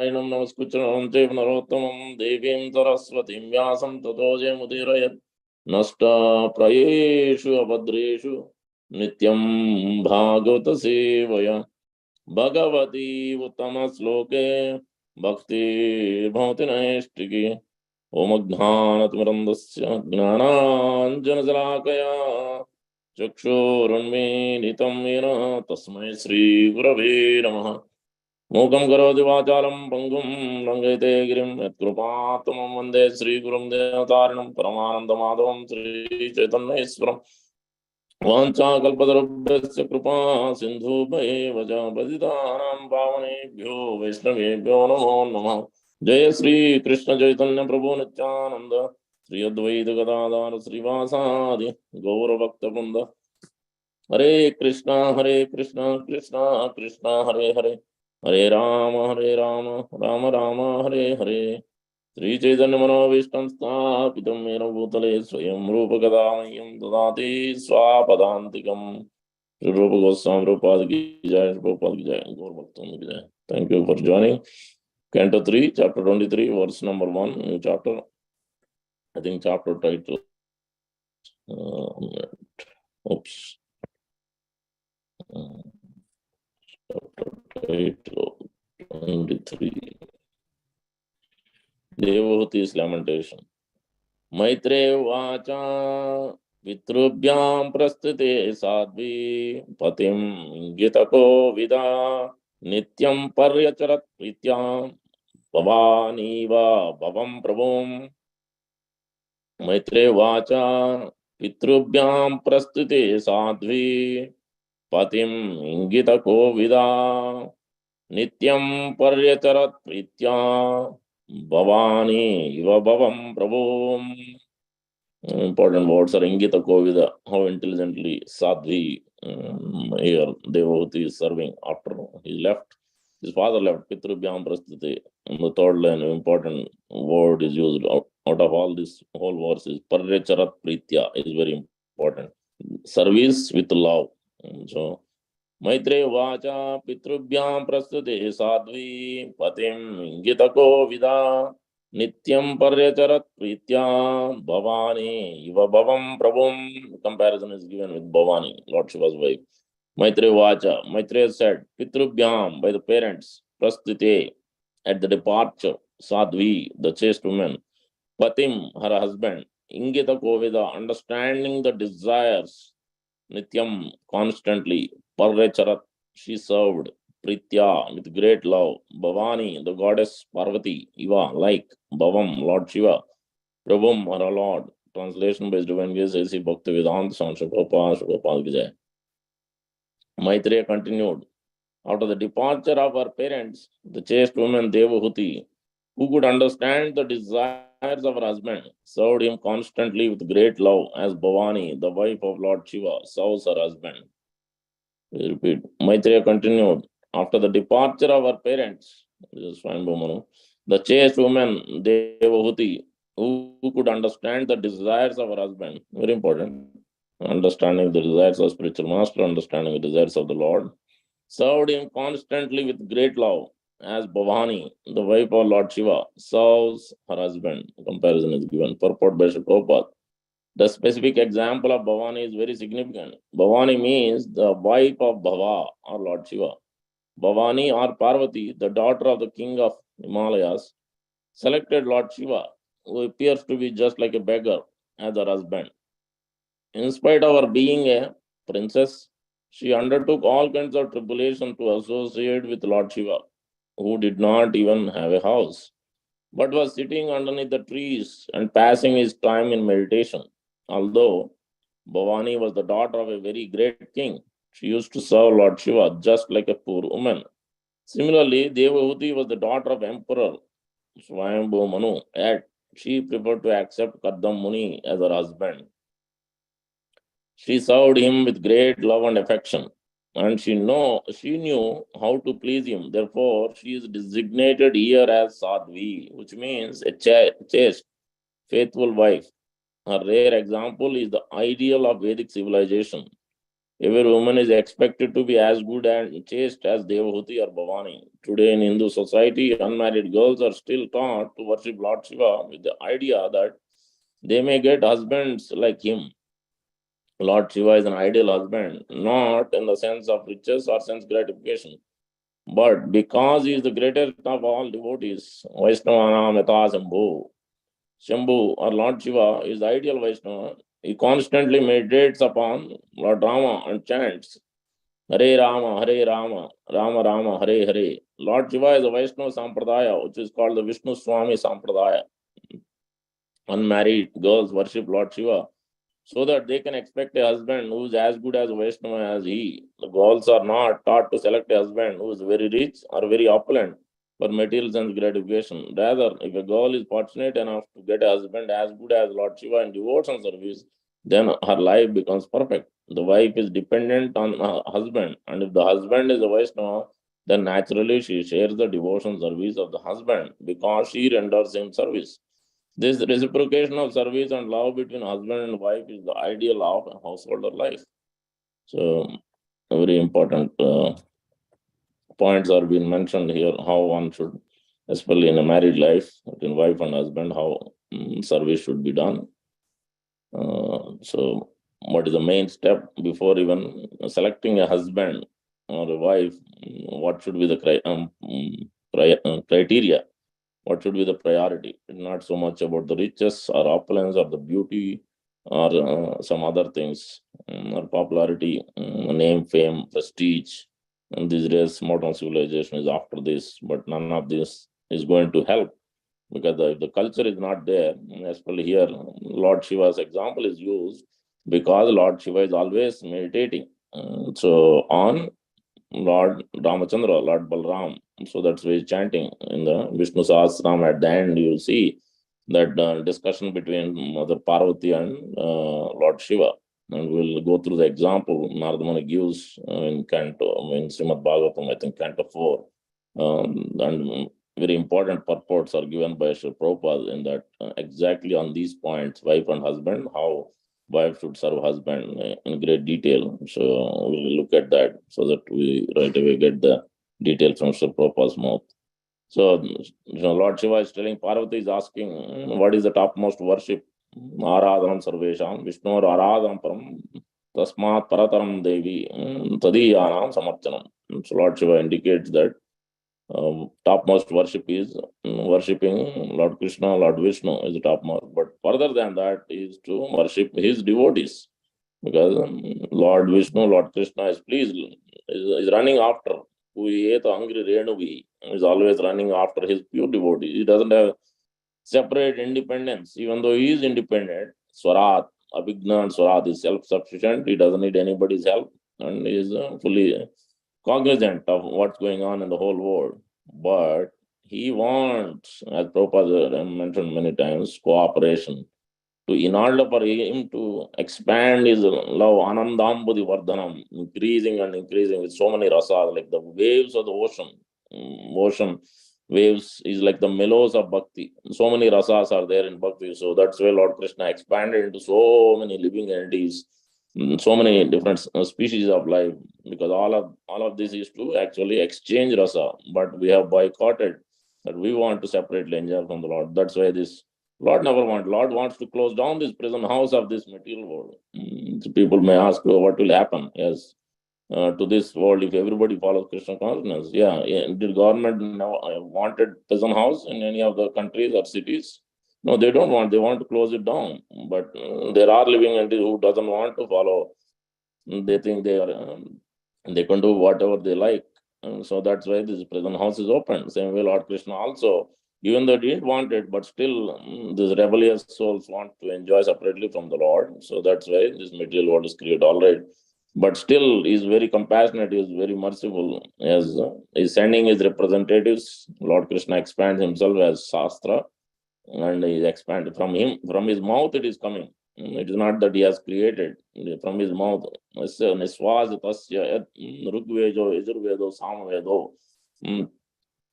नमस्कुचनं चैव नरोत्तमं देवीं सरस्वतीं व्यासं ततो जयमुदीरयत् नष्टप्रायेषु अभद्रेषु नित्यं भागवतसेवया भगवती उत्तमश्लोके भक्तिर्भवति नैष्टिकी ओमज्ञानतिमिरन्दस्य ज्ञानाञ्जनशलाकया चक्षुरुन्मीलितं येन तस्मै श्रीगुरवे नमः। मूकं करोति वाचालं पङ्गुं लङ्घयते गिरिं यत्कृपात्तमं वन्दे श्रीगुरुं देवतारिणं परमानन्दमाधवं श्रीचैतन्येश्वरं वाञ्छाकल्पतरुभ्यश्च कृपा सिन्धुभ्येव च पतितानां पावनेभ्यो वैष्णवेभ्यो नमो नमः। जय श्री कृष्ण चैतन्य प्रभु नित्यानंद श्री अद्वैत गदाधर श्रीवासादि गौरभक्तवृंद। हरे कृष्णा कृष्णा कृष्णा हरे हरे, हरे राम राम राम हरे हरे। श्री चैतन्य मनोभीष्टं स्थापितं येन भूतले स्वयं रूप कदा मह्यं ददाति स्वापदान्तिकम्। श्री रूप गोस्वामी रूपाद की जय, रूपाद की जय, गौर भक्तों की जय। Thank you for joining Canto 3, chapter 23, verse number 1, new chapter. I think chapter title. Oops. Chapter title 23. Devahuti's lamentation. Maitre vacha pitrubhyam prasthite sadvi patim gitako vida nityam paryacharat prityam भवानीवा भवं प्रभुं। मैत्रे वाचा पितृभ्यां प्रस्तुते साध्वी पतिं इंगितको विदा नित्यं पर्यचरत् प्रीत्या भवानी इव भवं प्रभुं। Important words are ingita kovida, how intelligently sadhvi here Devahuti is serving after he left. His father left. Pitrubhyam prasthite. On the third line, important word is used out of all this whole verse is paryacharat pritya is very important. Service with love. So Maitre vacha pitrubhyam prasthite sadhvi patim ingitako vida nityam paryacharat pritya bhavani iva bhavam prabhum. Comparison is given with Bhavani, Lord Shiva's wife. Maitreya Vacha, Maitreya said, Pitrubhyam, by the parents, Prasthite, at the departure, Sadhvi, the chaste woman, Patim, her husband, Ingita Kovida, understanding the desires, Nityam, constantly, Parrecharat, she served, Pritya, with great love, Bhavani, the goddess Parvati, Iva, like, Bhavam, Lord Shiva, Prabhum, her Lord. Translation by Divine Grace, A.C. Bhaktivedanta, Sanshapapa, Shubhapal Vijay. Maitreya continued, after the departure of her parents, the chaste woman Devahuti, who could understand the desires of her husband, served him constantly with great love, as Bhavani, the wife of Lord Shiva, serves her husband. We repeat. Maitreya continued, after the departure of her parents, this is Swayambhu, the chaste woman Devahuti, who could understand the desires of her husband, very important, understanding the desires of spiritual master, understanding the desires of the Lord, served him constantly with great love, as Bhavani, the wife of Lord Shiva, serves her husband. Comparison is given. Purport by Sri Prabhupada. The specific example of Bhavani is very significant. Bhavani means the wife of Bhava or Lord Shiva. Bhavani or Parvati, the daughter of the king of Himalayas, selected Lord Shiva, who appears to be just like a beggar, as her husband. In spite of her being a princess, she undertook all kinds of tribulation to associate with Lord Shiva, who did not even have a house, but was sitting underneath the trees and passing his time in meditation. Although Bhavani was the daughter of a very great king, she used to serve Lord Shiva just like a poor woman. Similarly, Devahuti was the daughter of Emperor Swayambhu Manu, yet she preferred to accept Kaddam Muni as her husband. She served him with great love and affection, and she knew how to please him. Therefore, she is designated here as Sadhvi, which means a chaste, faithful wife. Her rare example is the ideal of Vedic civilization. Every woman is expected to be as good and chaste as Devahuti or Bhavani. Today in Hindu society, unmarried girls are still taught to worship Lord Shiva with the idea that they may get husbands like him. Lord Shiva is an ideal husband, not in the sense of riches or sense gratification, but because he is the greatest of all devotees. Vaishnavana Meta Shambhu. Shambhu or Lord Shiva is the ideal Vaishnava. He constantly meditates upon Lord Rama and chants Hare Rama, Hare Rama, Rama Rama, Hare Hare. Lord Shiva is a Vaishnava Sampradaya, which is called the Vishnu Swami Sampradaya. Unmarried girls worship Lord Shiva so that they can expect a husband who is as good as Vaishnava as he. The girls are not taught to select a husband who is very rich or very opulent for material sense gratification. Rather, if a girl is fortunate enough to get a husband as good as Lord Shiva in devotion service, then her life becomes perfect. The wife is dependent on her husband, and if the husband is a Vaishnava, then naturally she shares the devotion service of the husband because she renders him service. This reciprocation of service and love between husband and wife is the ideal of a householder life. So, very important points are being mentioned here. How one should, especially in a married life between wife and husband, how service should be done. So, what is the main step before even selecting a husband or a wife? What should be the criteria? What should be the priority? It's not so much about the riches or opulence or the beauty or some other things or popularity, name, fame, prestige. And these days, modern civilization is after this, but none of this is going to help because if the culture is not there, especially here, Lord Shiva's example is used because Lord Shiva is always meditating. So on Lord Ramachandra, Lord Balram. So that's why he's chanting in the Vishnu Sahasranam. At the end, you will see that discussion between Mother Parvati and Lord Shiva. And we'll go through the example Narada Muni gives in Canto, in Srimad Bhagavatam, I think Canto 4. And very important purports are given by Sri Prabhupada in that exactly on these points, wife and husband, how wife should serve husband in great detail. So we'll look at that so that we right away get the details from Sri Prabhupada's mouth. So, Lord Shiva is telling Parvati is asking, what is the topmost worship? Aradhanam Sarvesham, Vishnu Aradhanam Param, Tasmat Parataram Devi, Tadiyanam Samarchanam. So, Lord Shiva indicates that topmost worship is worshipping Lord Krishna, Lord Vishnu is the topmost. But further than that is to worship his devotees. Because Lord Vishnu, Lord Krishna is pleased, is running after. Angry Renuvi is always running after his pure devotee. He doesn't have separate independence, even though he is independent. Swarat, Abhigna and Swarat is self-sufficient. He doesn't need anybody's help and he is fully cognizant of what's going on in the whole world. But he wants, as Prabhupada mentioned many times, cooperation. In order for him to expand his love, Anandambudi Vardhanam, increasing and increasing with so many rasas, like the waves of the ocean. Ocean waves is like the mellows of bhakti. So many rasas are there in bhakti. So that's why Lord Krishna expanded into so many living entities, so many different species of life, because all of this is to actually exchange rasa, but we have boycotted that we want to separately enjoy from the Lord. That's why this Lord never wants. Lord wants to close down this prison house of this material world. So people may ask, oh, what will happen? Yes, to this world if everybody follows Krishna consciousness. Yeah, did government now wanted prison house in any of the countries or cities? No, they don't want. They want to close it down. But there are living entities who doesn't want to follow. They think they are they can do whatever they like. So that's why this prison house is open. Same way Lord Krishna also, even though he didn't want it, but still these rebellious souls want to enjoy separately from the Lord. So that's why this material world is created, all right. But still, he is very compassionate, he is very merciful. As he's sending his representatives, Lord Krishna expands himself as Shastra, and he expanded from him, from his mouth it is coming. It is not that he has created from his mouth. Niswajitasya Rugvedo, Yajurvedo, Samvedo,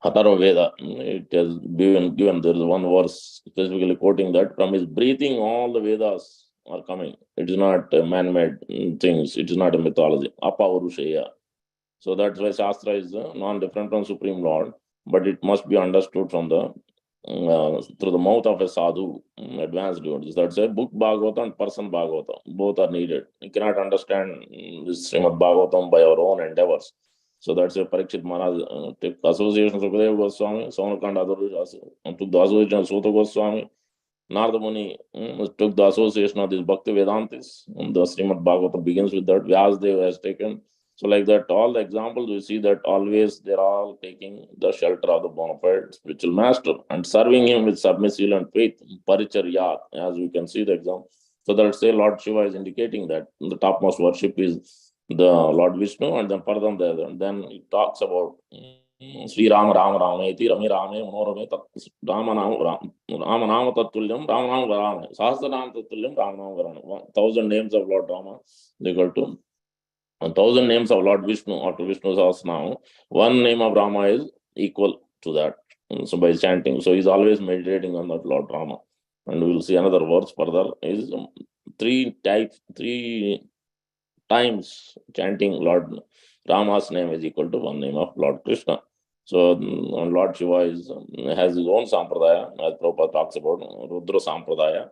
Hataro Veda. It has been given. There is one verse specifically quoting that from his breathing, all the Vedas are coming. It is not man-made things. It is not a mythology. Apaurushaya. So that's why Shastra is non-different from Supreme Lord, but it must be understood from the through the mouth of a sadhu, advanced devotees. That's a book Bhagavata and person Bhagavata. Both are needed. You cannot understand this Srimad Bhagavatam by our own endeavors. So that's a Parikshit Maharaj took the association of Sukadeva Goswami, Saunakanda took the association of Sutta Goswami, Narada Muni took the association of these Bhakti Vedantis. And the Srimad Bhagavatam begins with that. Vyasadeva has taken. So like that, all the examples we see that always they're all taking the shelter of the bona fide spiritual master and serving him with submissive and faith, paricharyat, as we can see the example. So that say Lord Shiva is indicating that the topmost worship is the Lord Vishnu, and then Paradam there. Then he talks about Sri Ram Ram Rameti Rami Rame Manorame Ramanam Tatulyam Ramanam Varame Sahasranam Tatulyam Ramanam Varane. 1,000 names of Lord Rama equal to 1,000 names of Lord Vishnu after Vishnu Sahasranam. One name of Rama is equal to that. So by chanting, so he's always meditating on that Lord Rama. And we will see another verse further is three times chanting Lord Rama's name is equal to one name of Lord Krishna. So Lord Shiva has his own sampradaya, as Prabhupada talks about Rudra sampradaya.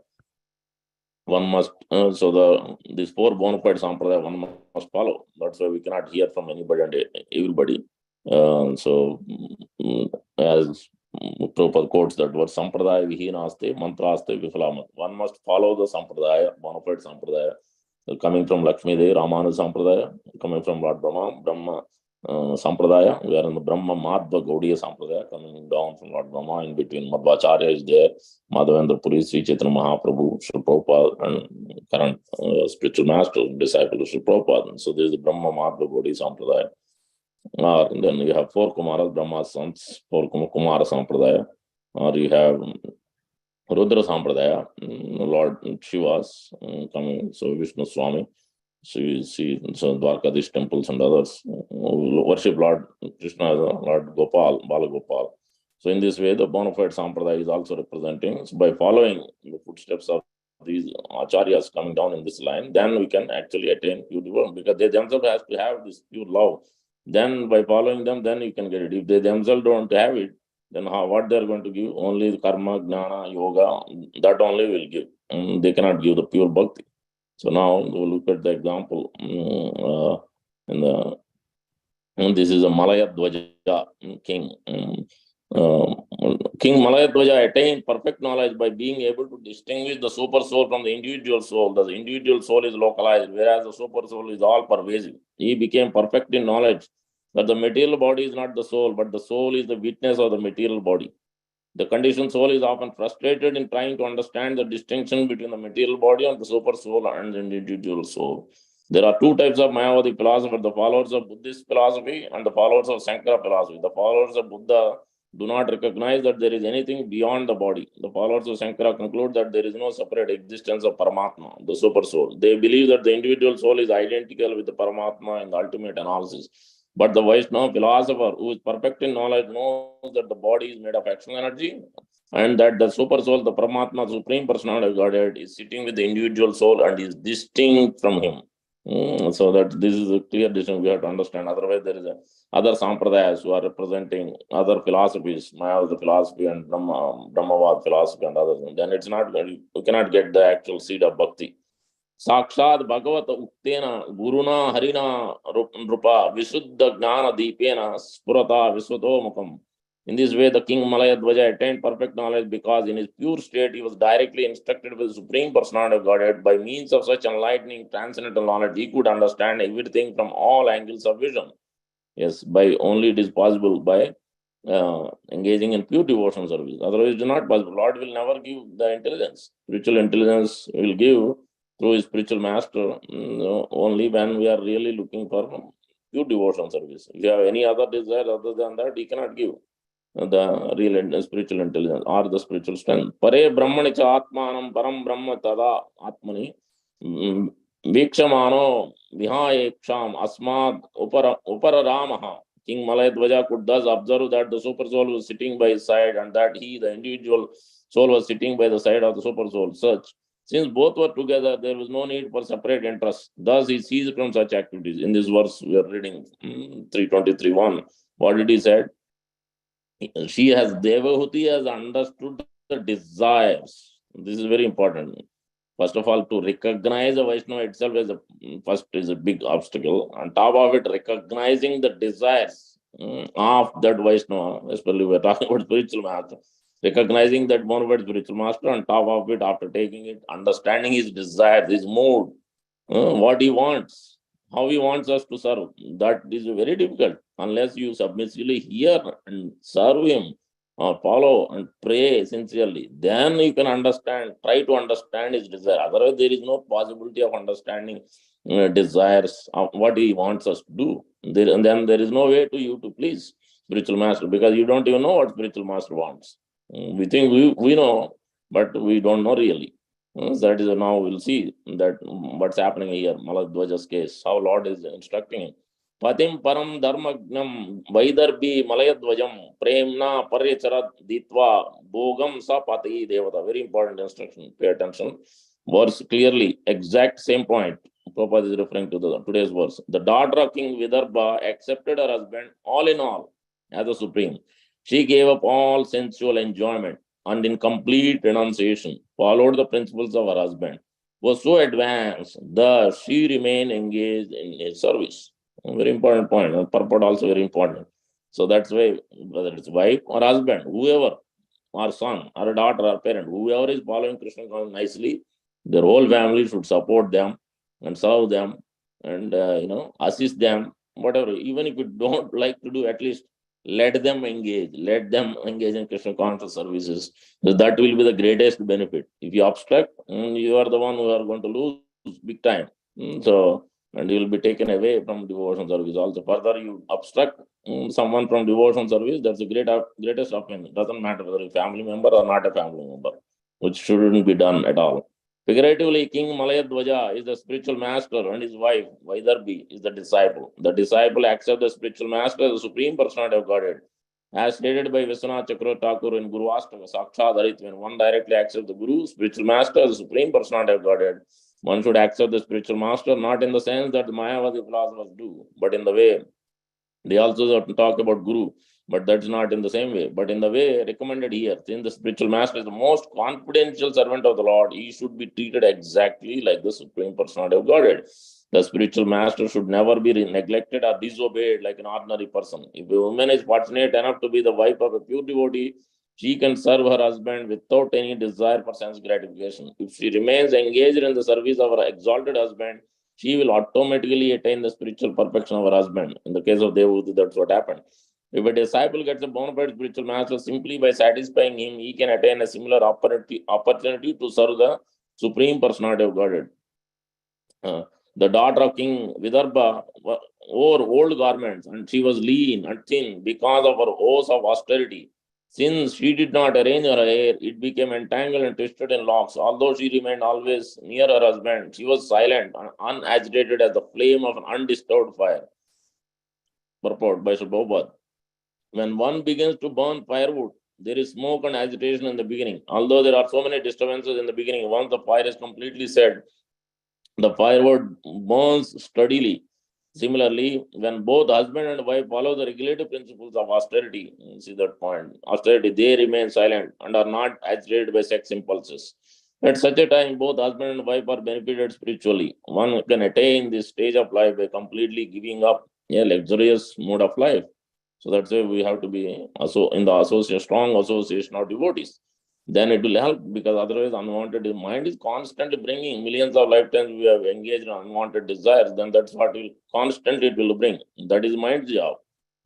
One must these four bona fide sampradaya one must follow. That's why we cannot hear from anybody and everybody. As Prabhupada quotes that word sampradaya vihinaste mantraste vifalamat. One must follow the sampradaya, bona fide sampradaya. Coming from Lakshmi Devi, Ramana Sampradaya, coming from Lord Brahma Sampradaya. We are in the Brahma Madhva Gaudiya Sampradaya, coming down from Lord Brahma. In between, Madhvacharya is there, Madhavendra Puri, Sri Chaitanya Mahaprabhu, Sri Prabhupada, and current spiritual master, disciple of Sri Prabhupada. So there is the Brahma Madhva Gaudiya Sampradaya. And then you have four Kumaras, Brahma's sons, four Kumara Sampradaya. Or you have Rudra Sampradaya, Lord Shiva's coming, so Vishnu Swami, so you see, so Dwarkadish temples and others worship Lord Krishna as Lord Gopal, Balagopal. So in this way, the bona fide Sampradaya is also representing. So by following the footsteps of these acharyas coming down in this line, then we can actually attain pure devotion, because they themselves have to have this pure love. Then by following them, then you can get it. If they themselves don't have it, then what they are going to give? Only the karma, gnana, yoga, that only will give. They cannot give the pure bhakti. So now we'll look at the example. This is a Malaya Dvaja king. King Malaya Dvaja attained perfect knowledge by being able to distinguish the super soul from the individual soul. The individual soul is localized, whereas the super soul is all pervasive. He became perfect in knowledge that the material body is not the soul, but the soul is the witness of the material body. The conditioned soul is often frustrated in trying to understand the distinction between the material body and the super soul and the individual soul. There are two types of Mayavadi philosophers, the followers of Buddhist philosophy and the followers of Sankara philosophy. The followers of Buddha do not recognize that there is anything beyond the body. The followers of Sankara conclude that there is no separate existence of Paramatma, the super soul. They believe that the individual soul is identical with the Paramatma in the ultimate analysis. But the Vaishnava philosopher, who is perfect in knowledge, knows that the body is made of action energy and that the super soul, the Paramatma, Supreme Personality of Godhead, is sitting with the individual soul and is distinct from him. So that this is a clear distinction we have to understand. Otherwise, there is other sampradayas who are representing other philosophies, Mayavada philosophy and Brahmavad philosophy and others. Then it's not, you cannot get the actual seed of bhakti. Sakshat Bhagavata Uktena Guruna Harina Rupa Visuddha Gnana Deepena Spurata Viswatomukam. In this way, the king Malaya Dvaja attained perfect knowledge because in his pure state he was directly instructed with the Supreme Personality of Godhead. By means of such enlightening transcendental knowledge, he could understand everything from all angles of vision. Yes, by only it is possible by engaging in pure devotional service. Otherwise, it is not possible. Lord will never give the intelligence. Spiritual intelligence will give through his spiritual master only when we are really looking for pure devotional service. If you have any other desire other than that, he cannot give the real spiritual intelligence or the spiritual strength. Pare Brahmani cha atmanam param brahma tada atmani Vikshamano Vihayeksham Asmad Upara Ramaha. King Malaya Dvaja could thus observe that the super soul was sitting by his side and that he, the individual soul, was sitting by the side of the super soul. Such Since both were together, there was no need for separate interests. Thus, he ceased from such activities. In this verse, we are reading 323:1. What did he say? Devahuti has understood the desires. This is very important. First of all, to recognize a Vaishnava itself as first is a big obstacle. On top of it, recognizing the desires of that Vaishnava, especially we're talking about spiritual master, recognizing that bona fide spiritual master, on top of it, after taking it, understanding his desires, his mood, what he wants, how he wants us to serve. That is very difficult unless you submissively hear and serve him or follow and pray sincerely. Then you can understand, try to understand his desire. Otherwise, there is no possibility of understanding desires of what he wants us to do. And then there is no way to you to please spiritual master because you don't even know what spiritual master wants. We think we know, but we don't know really. That is now we'll see that what's happening here, Maladwaja's case, how Lord is instructing him. Patim param dharmagnam vaidarbhi malayadvajam premna paryacharat ditva bogam sa pati devata. Very important instruction. Pay attention. Verse clearly, exact same point. Prabhupada is referring to today's verse. The daughter of King Vidarbha accepted her husband all in all as a supreme. She gave up all sensual enjoyment and in complete renunciation followed the principles of her husband, was so advanced that she remained engaged in his service. A very important point, and purport also very important. So that's why, whether it's wife or husband, whoever, or son, or a daughter, or parent, whoever is following Krishna consciousness nicely, their whole family should support them and serve them and assist them, whatever. Even if you don't like to do, at least let them engage in Krishna conscious services. So that will be the greatest benefit. If you obstruct, you are the one who are going to lose big time. So, and you will be taken away from devotion service. Also, further you obstruct someone from devotion service, that's the greatest offense. It doesn't matter whether a family member or not a family member, which shouldn't be done at all. Figuratively, King Malayadwaja is the spiritual master and his wife, Vaidarbhi, is the disciple. The disciple accepts the spiritual master as the supreme personality of Godhead. As stated by Vishwanath Chakravarti Thakur in Guru Ashtaka, Sakshat Harit, when one directly accepts the Guru, spiritual master as the supreme personality of Godhead, one should accept the spiritual master not in the sense that the Mayavadi philosophers do, but in the way they also talk about Guru, but that's not in the same way. But in the way recommended here, since the spiritual master is the most confidential servant of the Lord, he should be treated exactly like the Supreme Personality of Godhead. The spiritual master should never be neglected or disobeyed like an ordinary person. If a woman is fortunate enough to be the wife of a pure devotee, she can serve her husband without any desire for sense gratification. If she remains engaged in the service of her exalted husband, she will automatically attain the spiritual perfection of her husband. In the case of Devahuti, that's what happened. If a disciple gets a bona fide spiritual master simply by satisfying him, he can attain a similar opportunity to serve the Supreme Personality of Godhead. The daughter of King Vidarbha wore old garments, and she was lean and thin because of her oaths of austerity. Since she did not arrange her hair, it became entangled and twisted in locks. Although she remained always near her husband, she was silent and unagitated as the flame of an undisturbed fire. Purport by Sri Prabhupada. When one begins to burn firewood, there is smoke and agitation in the beginning. Although there are so many disturbances in the beginning, once the fire is completely set, the firewood burns steadily. Similarly, when both husband and wife follow the regulative principles of austerity, see that point, austerity, they remain silent and are not agitated by sex impulses. At such a time, both husband and wife are benefited spiritually. One can attain this stage of life by completely giving up a luxurious mode of life. So that's why we have to be in the strong association of devotees. Then it will help, because otherwise unwanted mind is constantly bringing millions of lifetimes we have engaged in unwanted desires. Then that's what will constantly it will bring. That is mind's job.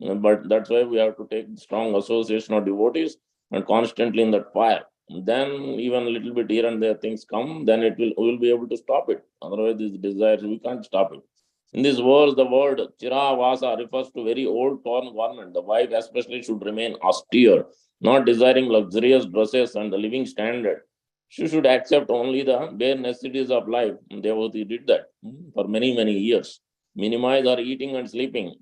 But that's why we have to take strong association of devotees and constantly in that fire. Then even a little bit here and there things come, then we will be able to stop it. Otherwise these desires, we can't stop it. In this verse, the word chiravasa refers to very old torn garment. The wife especially should remain austere, not desiring luxurious dresses and the living standard. She should accept only the bare necessities of life. Devahuti did that for many, many years. Minimize her eating and sleeping.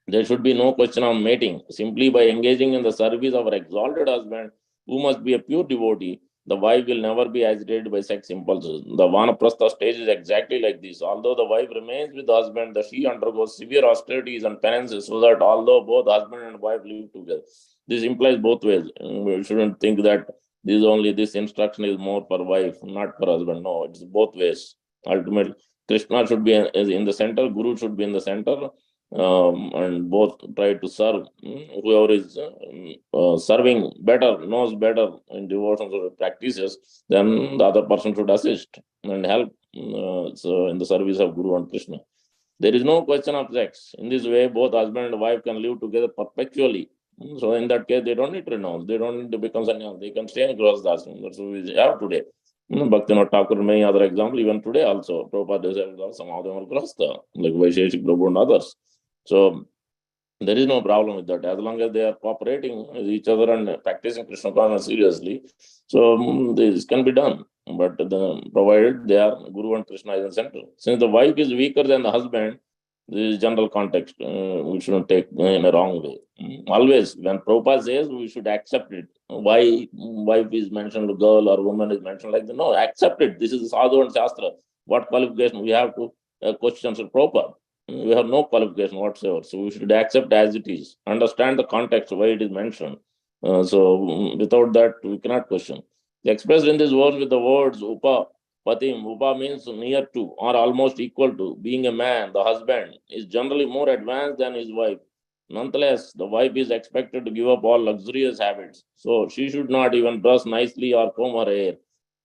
There should be no question of mating. Simply by engaging in the service of her exalted husband, who must be a pure devotee, the wife will never be agitated by sex impulses. The vanaprastha stage is exactly like this. Although the wife remains with the husband, she undergoes severe austerities and penances so that although both husband and wife live together. This implies both ways. We shouldn't think that this instruction is more for wife, not for husband. No, it's both ways. Ultimately, Krishna should be in the center, Guru should be in the center, and both try to serve. Whoever is serving better, knows better in devotions or practices, then the other person should assist and help. So in the service of Guru and Krishna. There is no question of sex. In this way, both husband and wife can live together perpetually. So in that case, they don't need to renounce. They don't need to become sannyas. They can stay in Grihastha. That's what we have today. Bhaktivinoda Thakur, many other examples, even today also. Prabhupada said some of them are Grihastha, like Vaisheshik Prabhu and others. So there is no problem with that as long as they are cooperating with each other and practicing Krishna consciousness seriously. So this can be done, but provided they are Guru and Krishna is in center. Since the wife is weaker than the husband, this is general context. We shouldn't take in a wrong way. Always, when Prabhupada says, we should accept it. Why wife is mentioned, girl or woman is mentioned like that? No, accept it. This is Sadhu and Shastra. What qualification we have to question Prabhupada? We have no qualification whatsoever. So we should accept as it is, understand the context why it is mentioned. Without that, we cannot question. Expressed in this verse with the words Upa, Patim. Upa means near to or almost equal to. Being a man, the husband is generally more advanced than his wife. Nonetheless, the wife is expected to give up all luxurious habits. So she should not even brush nicely or comb her hair.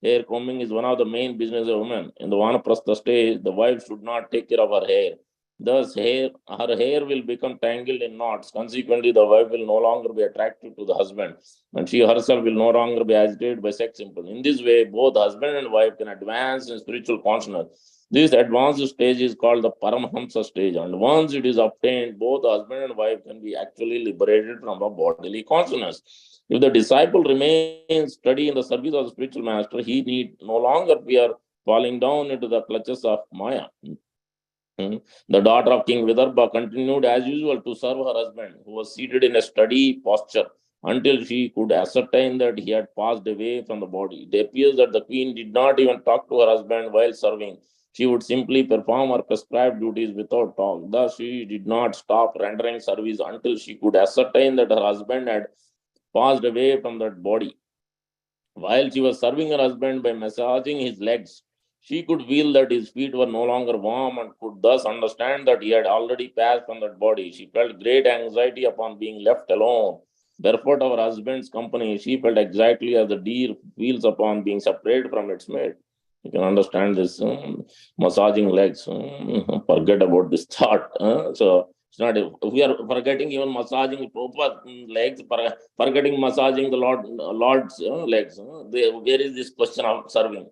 Hair combing is one of the main business of women. In the Vanaprastha stage, the wife should not take care of her hair. Thus, her hair will become tangled in knots. Consequently, the wife will no longer be attracted to the husband, and she herself will no longer be agitated by sex impulse. In this way, both husband and wife can advance in spiritual consciousness. This advanced stage is called the Paramahamsa stage, and once it is obtained, both husband and wife can be actually liberated from the bodily consciousness. If the disciple remains steady in the service of the spiritual master, he need no longer fear falling down into the clutches of Maya. The daughter of King Vidarbha continued as usual to serve her husband, who was seated in a steady posture until she could ascertain that he had passed away from the body. It appears that the queen did not even talk to her husband while serving. She would simply perform her prescribed duties without talk. Thus, she did not stop rendering service until she could ascertain that her husband had passed away from that body. While she was serving her husband by massaging his legs, she could feel that his feet were no longer warm and could thus understand that he had already passed from that body. She felt great anxiety upon being left alone. Barefoot of her husband's company, she felt exactly as the deer feels upon being separated from its mate. You can understand this massaging legs. Forget about this thought. So it's not we are forgetting even massaging proper legs, forgetting massaging the Lord's legs. Where is this question of serving?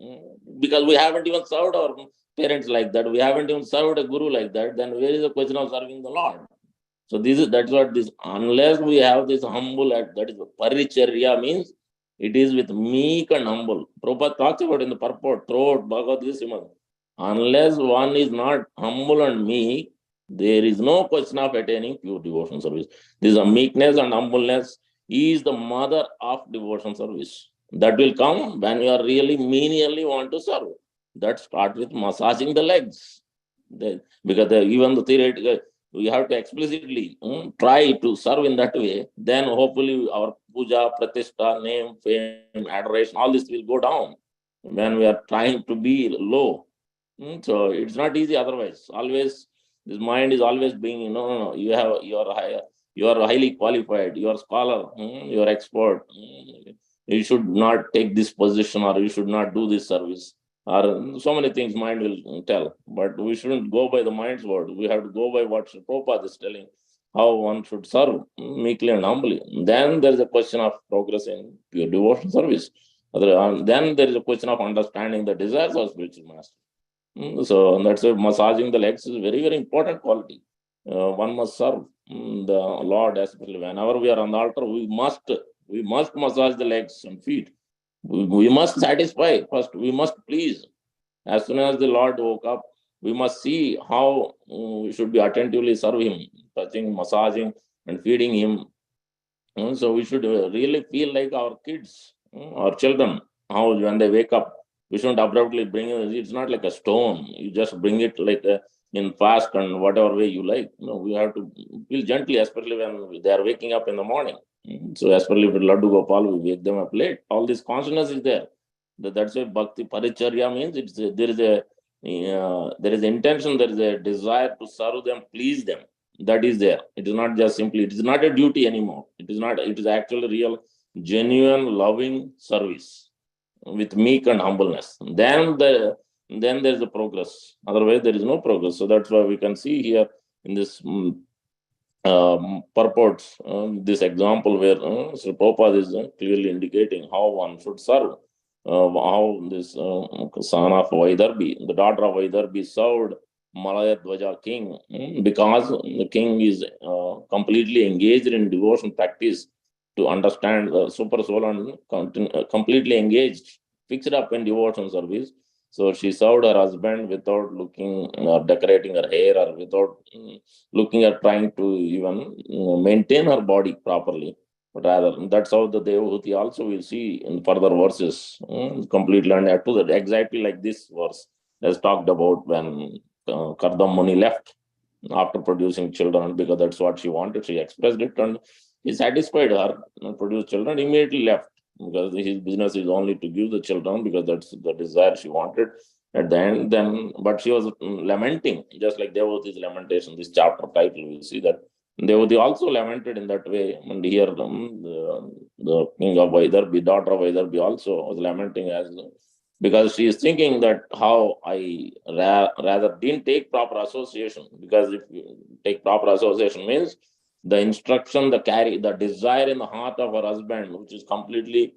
Because we haven't even served our parents like that. We haven't even served a guru like that. Then where is the question of serving the Lord? So that's what this. Unless we have this humble act, that is paricharya means. It is with meek and humble. Prabhupada talks about in the purport throughout Bhagavad Gita. Unless one is not humble and meek, there is no question of attaining pure devotion service. This meekness and humbleness is the mother of devotion service. That will come when you are really menially want to serve. That starts with massaging the legs. Because even the theoretical, we have to explicitly try to serve in that way. Then hopefully our puja, pratishtha, name, fame, adoration, all this will go down when we are trying to be low. So it's not easy otherwise. Always this mind is always being, no, you have you are highly qualified, you are scholar, you are expert. You should not take this position or you should not do this service. Or so many things mind will tell. But we shouldn't go by the mind's word. We have to go by what Prabhupada is telling, how one should serve meekly and humbly. Then there is a question of progress in pure devotion service. Then there is a question of understanding the desires of spiritual master. So that's why massaging the legs is very, very important quality. One must serve the Lord, especially whenever we are on the altar. We must massage the legs and feet. We must satisfy first. We must please. As soon as the Lord woke up, we must see how we should be attentively serve Him, touching, massaging, and feeding Him. So we should really feel like our kids, our children. how when they wake up, we shouldn't abruptly bring it. It's not like a stone. You just bring it like in fast and whatever way you like. We have to feel gently, especially when they are waking up in the morning. So especially with Laddu Gopal, we wake them up late. All this consciousness is there. That's why Bhakti Paricharya means there is intention, there is a desire to serve them, please them. That is there. It is not just simply, it is not a duty anymore. It is not, it is actually real, genuine, loving service with meek and humbleness. Then there is a progress. Otherwise, there is no progress. So that's why we can see here in this purports, this example where Sri Prabhupada is clearly indicating how one should serve, how this son of Vaidarbi, the daughter of Vaidarbi, served Malaya Dwaja king, because the king is completely engaged in devotion practice to understand the super soul and completely engaged, fixed up in devotion service. So she served her husband without looking or decorating her hair, or without looking at trying to even maintain her body properly. But rather, that's how the Devahuti also will see in further verses, completely and to that exactly like this verse as talked about when Kardam Muni left after producing children, because that's what she wanted. She expressed it and he satisfied her and produced children, immediately left, because his business is only to give the children, because that's the desire she wanted at the end. Then, but she was lamenting, just like Devothi's lamentation, this chapter title, we see that Devothi also lamented in that way. And here the king of Vaidarbi, daughter of Vaidarbi, also was lamenting, as because she is thinking that how I rather didn't take proper association. Because if you take proper association means the instruction, the desire in the heart of her husband, which is completely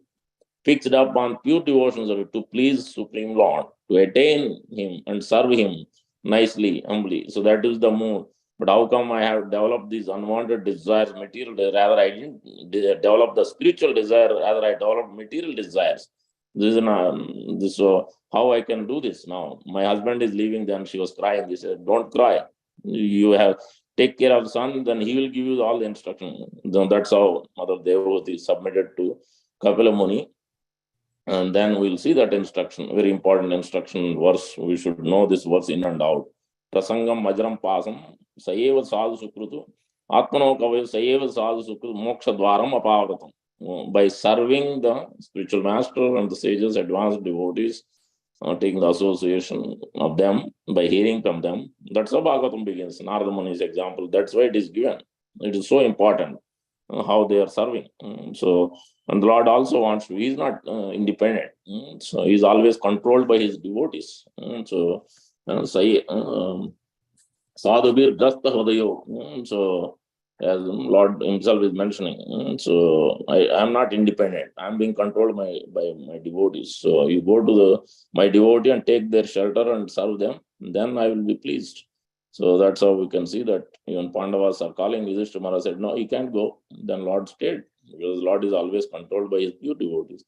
fixed up on pure devotions to please Supreme Lord, to attain Him and serve Him nicely, humbly. So that is the mood. But how come I have developed these unwanted desires, material desires? Rather, I didn't develop the spiritual desire, rather, I developed material desires. This is so how I can do this now. My husband is leaving, then she was crying. He said, don't cry. You have take care of the son, then he will give you all the instruction. Then that's how Mother Devavati submitted to Kapila Muni. And then we'll see that instruction, very important instruction verse. We should know this verse in and out. Prasangam Majram Pasam, Sayeva Sadhu Sukrutu, Atmano Kavaya Sayeva Sadhu Sukrutu, Moksha Dwaram Apavratam. By serving the spiritual master and the sages, advanced devotees, taking the association of them, by hearing from them, that's how Bhagavatam begins. Narada Muni's example, that's why it is given. It is so important how they are serving. So, and the Lord also wants to, He is not independent. So, He is always controlled by His devotees. So, say, Sadhubir Drasta Hodayo. So, as Lord Himself is mentioning, so I am not independent. I am being controlled by my devotees. So, you go to my devotee and take their shelter and serve them, then I will be pleased. So that's how we can see that even Pandavas are calling. Yudhishthira said, no, he can't go. Then Lord stayed, because Lord is always controlled by His pure devotees.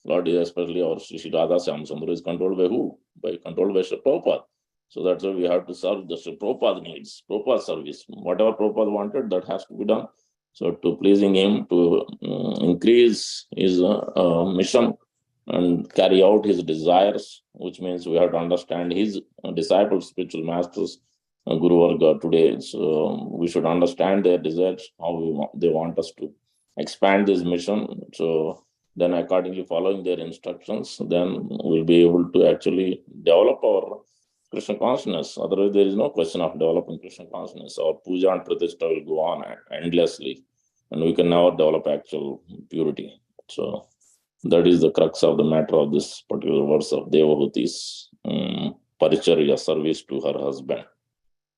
Lord is, especially our Sri Radha Syamsundara, is controlled by who? Controlled by Sri Prabhupada. So that's why we have to serve the Sri Prabhupada needs, Prabhupada service. Whatever Prabhupada wanted, that has to be done. So to pleasing him, to increase his mission and carry out his desires, which means we have to understand his disciples, spiritual masters, Guru Varga today. So we should understand their desires, how they want us to expand this mission. So then accordingly following their instructions, then we'll be able to actually develop our Krishna consciousness. Otherwise, there is no question of developing Krishna consciousness. Our puja and pratishtha will go on endlessly, and we can never develop actual purity. So that is the crux of the matter of this particular verse of Devahuti's paricharya, service to her husband.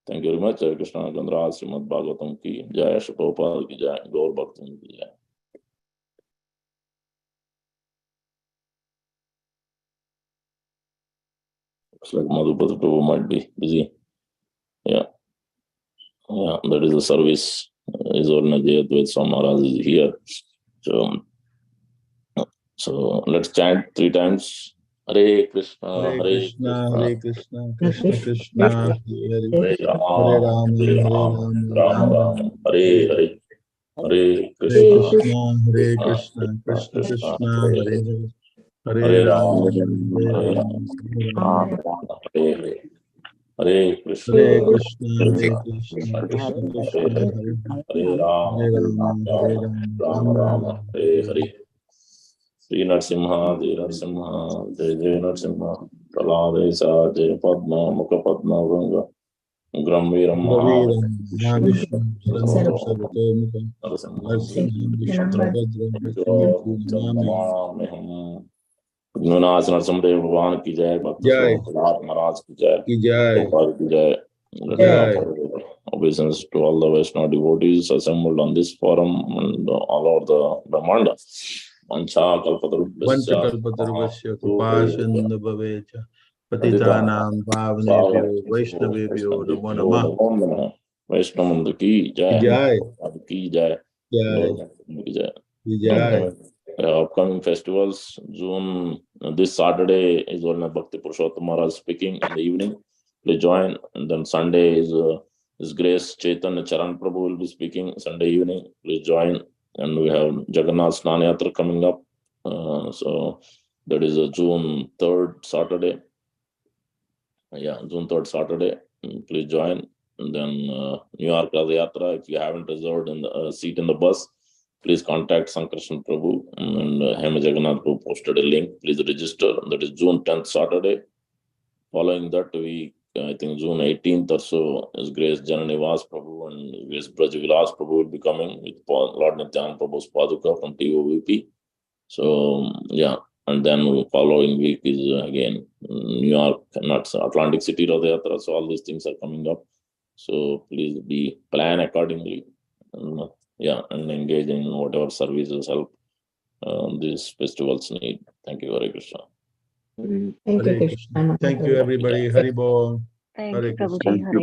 Thank you very much. Krishna Chandra Srimad Bhagavatam ki jai, Shri Prabhupada ki jai, Gaur Bhaktan ki jai. Looks like Madhupati Prabhu might be busy. Yeah, that is the service. His Ordinary Jayadvaita Swami Maharaj is here. So let's chant 3 times. Hare Krishna, Hare Krishna, Hare Krishna, Krishna Krishna, Hare Rama, Hare Rama, Rama Rama, Hare Hare. Hare Hare Krishna, Krishna, Hare Krishna, Krishna Krishna, Hare Hare. Hare Ram, Hare Hare Ram, Ram, Hare Ram Ram. Ram, Hare Hare. Hare Krishna, Hare Hare Krishna, Krishna, Krishna Hare Krishna, Hare. Hare Hare. Hare Rama, Hare Hare Rama, Hare Rama, Rama, Rama Rama Rama, Rama, Hare Hare Hare. Sri Narsimha, Jai Narsimha, Jai Jai Narsimha, Praladesa, Jai Padma, Mukha Padma, Ganga, Gramviram Maha, Graviram, Vishnu, Mahavishnu, Sarantam Sarvatomu, Sarvatomukam, Narasimham, Narsimham Vishnu Vishnu, Bhadram Bhajanti Jo, Namami. Chandamam, Gurnath Narasimhadev Bhagwan ki jai, Bhakta Jai, Swami Maharaj ki jai, Ki Jai, Prabhupada ki jai. Let me Jai. offer obeisance to all the Vaishnava devotees assembled on this forum and all over the Brahmanda. Mancha kalpatarubhyasya Vanchakalpatarvasya kripabhyo Krupasindha Bhavecha patitanam Patitanam Bhavnebhyo pavanebhyo Vaishnavebhyo Namo vaishnavebhyo Namah. namo namah. Vaishnavanda ki Ki jai, Jai, Prabhupada ki jai, Jai, Lord ki jai. Ki Jai. Upcoming festivals, June, this Saturday is Varna Bhakti Purushottam Maharaj speaking in the evening. Please join. And then Sunday is Grace Chaitanya Charan Prabhu will be speaking Sunday evening. Please join. And we have Jagannath Snan Yatra coming up. So that is June 3rd Saturday. June 3rd Saturday. Please join. And then New York Rath Yatra, if you haven't reserved in the seat in the bus, please contact Sankarshan Prabhu and Hema Jagannath Prabhu posted a link. Please register. That is June 10th Saturday. Following that week, I think June 18th or so, is Grace Jananivas Prabhu and Grace Brajavilas Prabhu will be coming with Lord Nityananda Prabhu's Paduka from TOVP. So, and then following week is again New York, not Atlantic City Rath Yatra. So all these things are coming up. So please plan accordingly. And engage in whatever services help these festivals need. Thank you, Hare Krishna. Thank you, Hare Krishna. Krishna. Thank you, everybody. Hari Bol. Thank Hare you, Krishna. Prabhuji. Hare